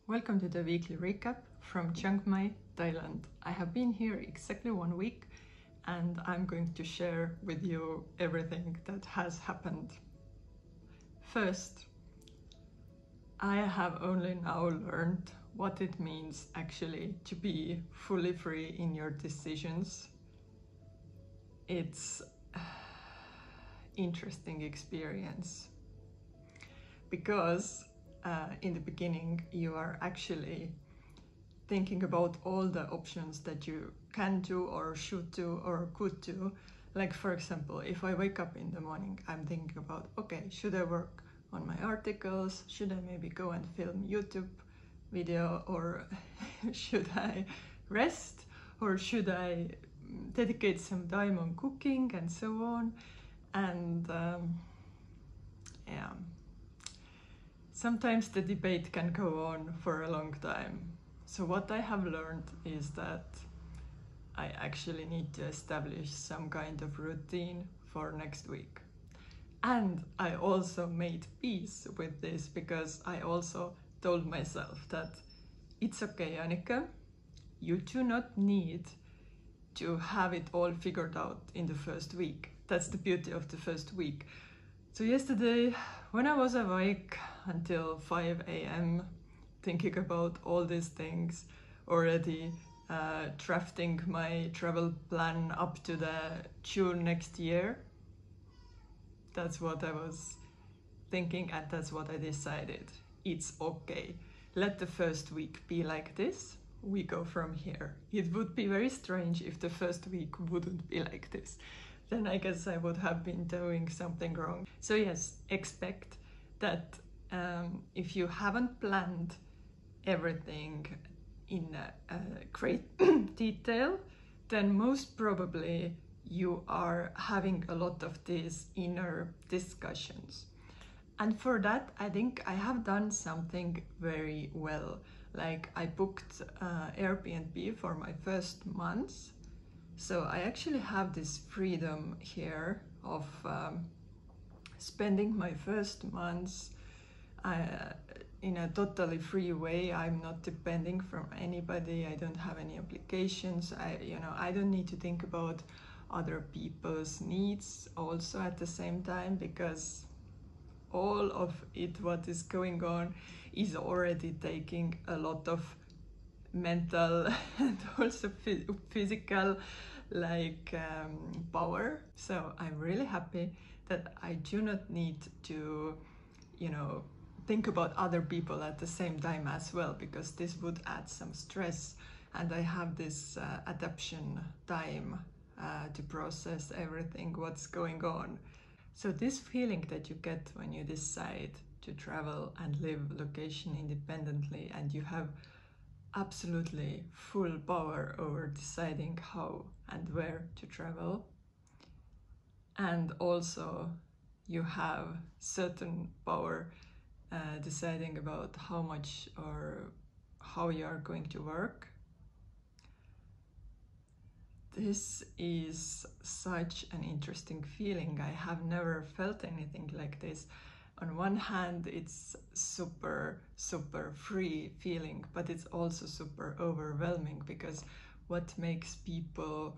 Welcome to the weekly recap from Chiang Mai, Thailand. I have been here exactly 1 week and I'm going to share with you everything that has happened. First, I have only now learned what it means actually to be fully free in your decisions. It's interesting experience because in the beginning you are actually thinking about all the options that you can do or should do or could do. Like, for example, if I wake up in the morning, I'm thinking about, okay, should I work on my articles? Should I maybe go and film YouTube video? Or should I rest? Or should I dedicate some time on cooking and so on? And yeah, sometimes the debate can go on for a long time. So what I have learned is that I actually need to establish some kind of routine for next week. And I also made peace with this because I also told myself that it's okay, Annika, you do not need to have it all figured out in the first week. That's the beauty of the first week. So yesterday, when I was awake until 5 a.m., thinking about all these things, already drafting my travel plan up to the June next year, that's what I was thinking and that's what I decided. It's okay. Let the first week be like this. We go from here. It would be very strange if the first week wouldn't be like this. Then I guess I would have been doing something wrong. So yes, expect that if you haven't planned everything in great detail, then most probably you are having a lot of these inner discussions. And for that, I think I have done something very well. Like, I booked Airbnb for my first month. So I actually have this freedom here of spending my first months in a totally free way. I'm not depending from anybody. I don't have any obligations. I don't need to think about other people's needs also at the same time, because all of it, what is going on, is already taking a lot of mental and also physical power. So I'm really happy that I do not need to think about other people at the same time as well, because this would add some stress, and I have this adaptation time to process everything what's going on. So this feeling that you get when you decide to travel and live location independently, and you have absolutely full power over deciding how and where to travel, and also you have certain power deciding about how much or how you are going to work. This is such an interesting feeling. I have never felt anything like this. On one hand, it's super free feeling, but it's also super overwhelming, because what makes people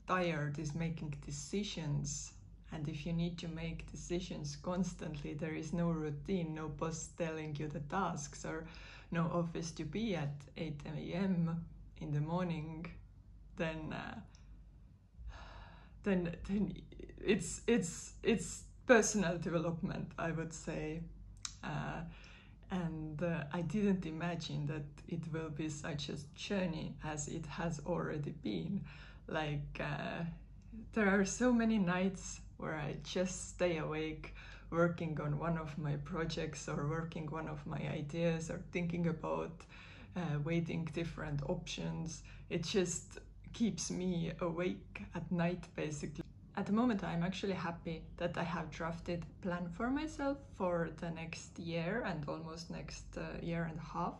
tired is making decisions. And if you need to make decisions constantly, there is no routine, no boss telling you the tasks, or no office to be at 8 a.m. in the morning, then it's personal development, I would say. And I didn't imagine that it will be such a journey as it has already been. There are so many nights where I just stay awake working on one of my projects, or working one of my ideas, or thinking about weighing different options. It just keeps me awake at night, basically. At the moment, I'm actually happy that I have drafted a plan for myself for the next year and almost next year and a half,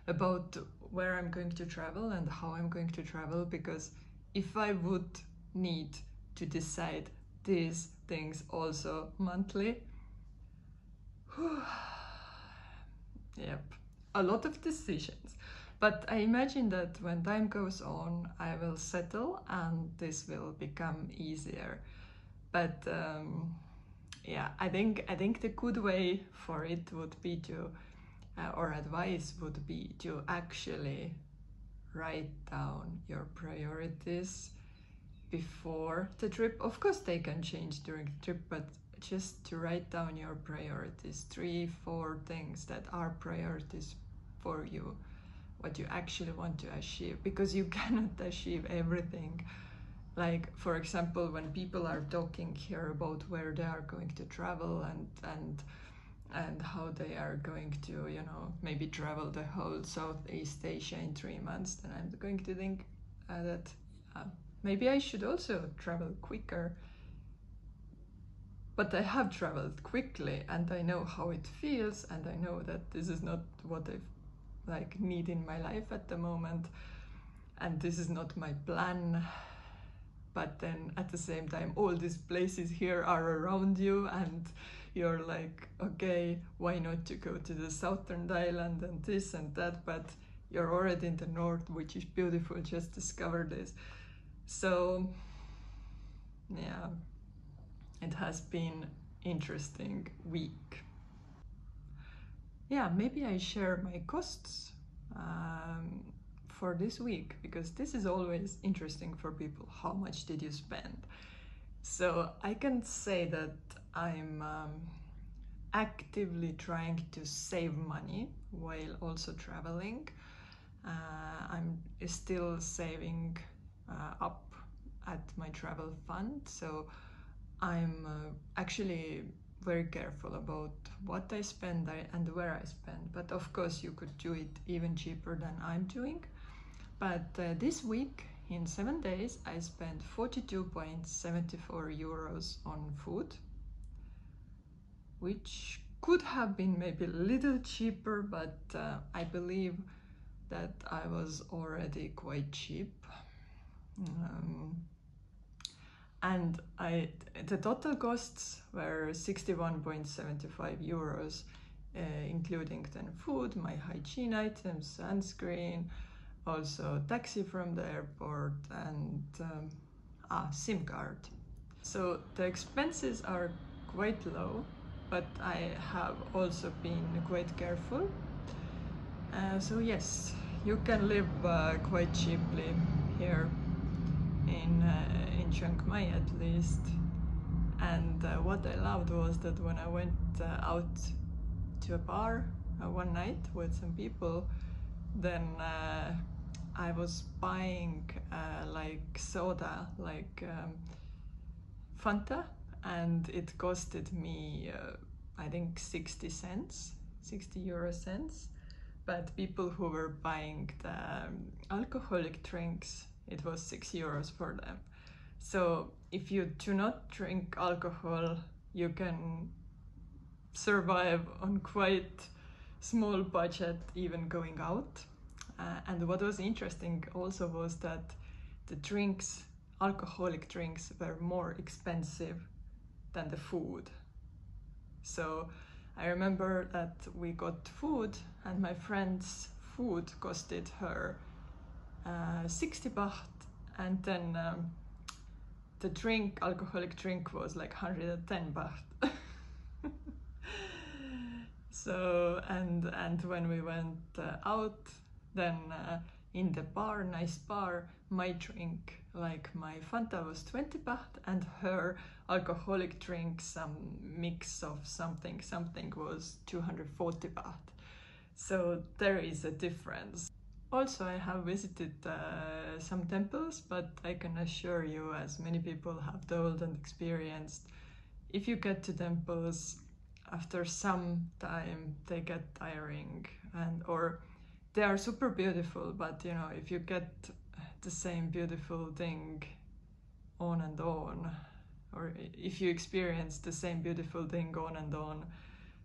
about where I'm going to travel and how I'm going to travel, because if I would need to decide these things also monthly, yep, a lot of decisions. But I imagine that when time goes on, I will settle and this will become easier. But yeah, I think the good way for it would be to, or advice would be to actually write down your priorities before the trip. Of course, they can change during the trip, but just to write down your priorities, 3-4 things that are priorities for you, what you actually want to achieve, because you cannot achieve everything. Like, for example, when people are talking here about where they are going to travel and how they are going to, you know, maybe travel the whole Southeast Asia in 3 months, then I'm going to think that maybe I should also travel quicker. But I have traveled quickly and I know how it feels, and I know that this is not what I need in my life at the moment, and this is not my plan. But then at the same time, all these places here are around you and you're like, okay, why not to go to the southern island and this and that, but you're already in the north, which is beautiful, just discover this. So yeah, it has been interesting week. Yeah, maybe I share my costs for this week, because this is always interesting for people. How much did you spend? So I can say that I'm actively trying to save money while also traveling. I'm still saving up at my travel fund, so I'm actually very careful about what I spend and where I spend. But of course you could do it even cheaper than I'm doing. But this week, in 7 days, I spent 42.74 euros on food, which could have been maybe a little cheaper, but I believe that I was already quite cheap. And the total costs were 61.75 euros, including then food, my hygiene items, sunscreen, also taxi from the airport, and SIM card. So the expenses are quite low, but I have also been quite careful. So yes, you can live quite cheaply here in Chiang Mai at least. And what I loved was that when I went out to a bar one night with some people, then I was buying like soda, like Fanta, and it costed me I think 60 euro cents. But people who were buying the alcoholic drinks, it was 6 euros for them. So if you do not drink alcohol, you can survive on quite small budget even going out. And what was interesting also was that the drinks, alcoholic drinks, were more expensive than the food. So I remember that we got food, and my friend's food costed her 60 baht, and then the drink, alcoholic drink, was like 110 baht. So, and when we went out, then in the bar, nice bar, my drink, like my Fanta, was 20 baht, and her alcoholic drink, some mix of something, was 240 baht. So there is a difference. Also, I have visited some temples, but I can assure you, as many people have told and experienced, if you get to temples, after some time they get tiring, or they are super beautiful, but you know, if you get the same beautiful thing on and on, or if you experience the same beautiful thing on and on,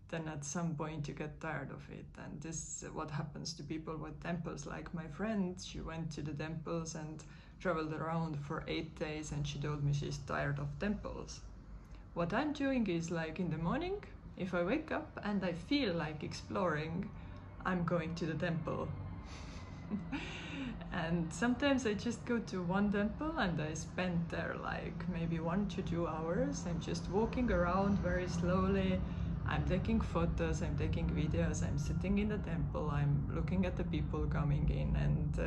then at some point you get tired of it. And this is what happens to people with temples. Like my friend, she went to the temples and traveled around for 8 days, and she told me she's tired of temples. What I'm doing is, like, in the morning, if I wake up and I feel like exploring, I'm going to the temple. And sometimes I just go to one temple and I spend there like maybe 1 to 2 hours. I'm just walking around very slowly. I'm taking photos, I'm taking videos, I'm sitting in the temple, I'm looking at the people coming in, and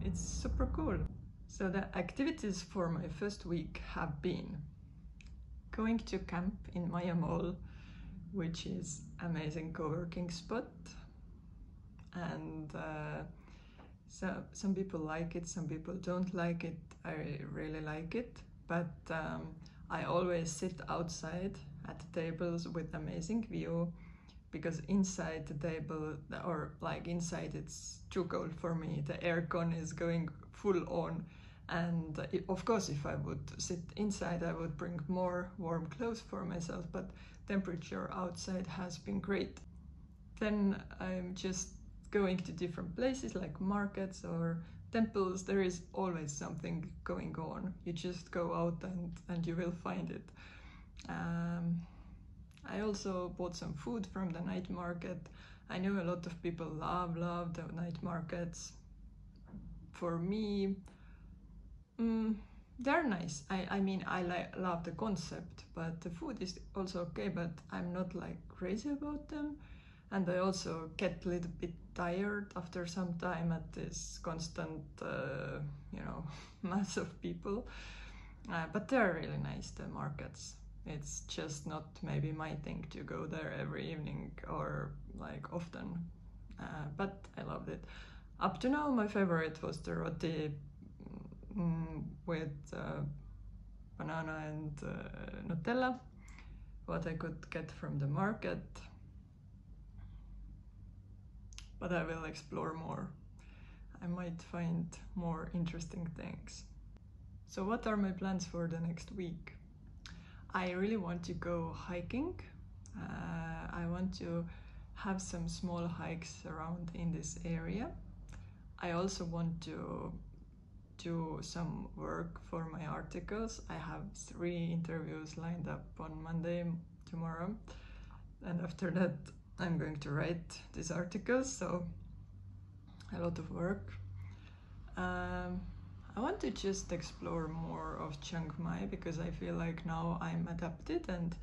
it's super cool. So the activities for my first week have been going to camp in Maya Mall, which is amazing co-working spot, and so some people like it, some people don't like it. I really like it, but I always sit outside at the tables with amazing view, because inside the table, or like inside, it's too cold for me. The aircon is going full on, and of course if I would sit inside I would bring more warm clothes for myself, but temperature outside has been great. Then I'm just going to different places like markets or temples. There is always something going on. You just go out and you will find it. I also bought some food from the night market. I know a lot of people love the night markets. For me, they're nice. I mean, I love the concept, but the food is also okay, but I'm not like crazy about them. And I also get a little bit tired after some time at this constant, mass of people. But they're really nice, the markets. It's just not maybe my thing to go there every evening or like often, but I loved it. Up to now, my favorite was the roti with banana and Nutella, what I could get from the market. But I will explore more. I might find more interesting things. So what are my plans for the next week? I really want to go hiking. I want to have some small hikes around in this area. I also want to do some work for my articles. I have 3 interviews lined up on Monday, tomorrow, and after that I'm going to write these articles, so a lot of work. I want to just explore more of Chiang Mai, because I feel like now I'm adapted and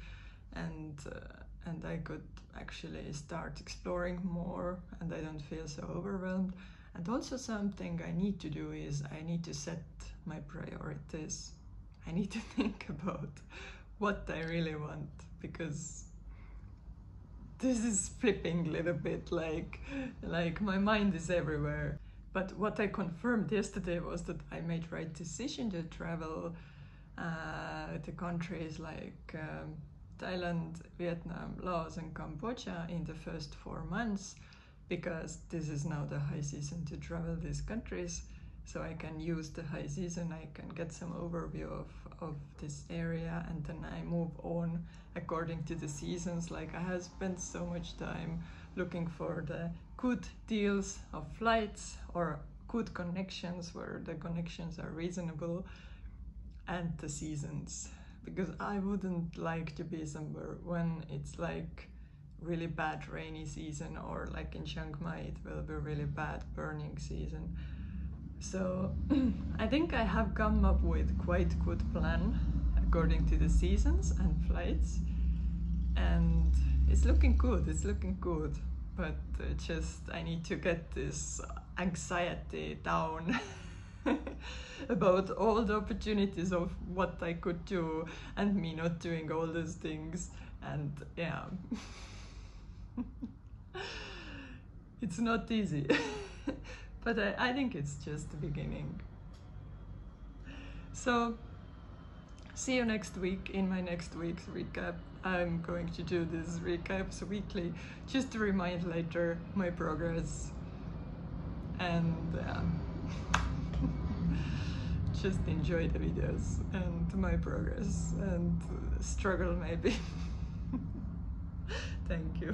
I could actually start exploring more and I don't feel so overwhelmed. And also something I need to do is I need to set my priorities. I need to think about what I really want, because this is flipping a little bit, like my mind is everywhere. But what I confirmed yesterday was that I made right decision to travel to countries like Thailand, Vietnam, Laos and Cambodia in the first 4 months, because this is now the high season to travel these countries. So I can use the high season, I can get some overview of this area, and then I move on according to the seasons. Like I have spent so much time looking for the good deals of flights or good connections where the connections are reasonable, and the seasons, because I wouldn't like to be somewhere when it's like really bad rainy season, or like in Chiang Mai it will be really bad burning season. So I think I have come up with quite good plan according to the seasons and flights, and it's looking good, but just I need to get this anxiety down about all the opportunities of what I could do and me not doing all those things. And yeah, it's not easy. But I think it's just the beginning. So see you next week in my next week's recap. I'm going to do these recaps weekly just to remind later my progress, and just enjoy the videos and my progress and struggle maybe. Thank you.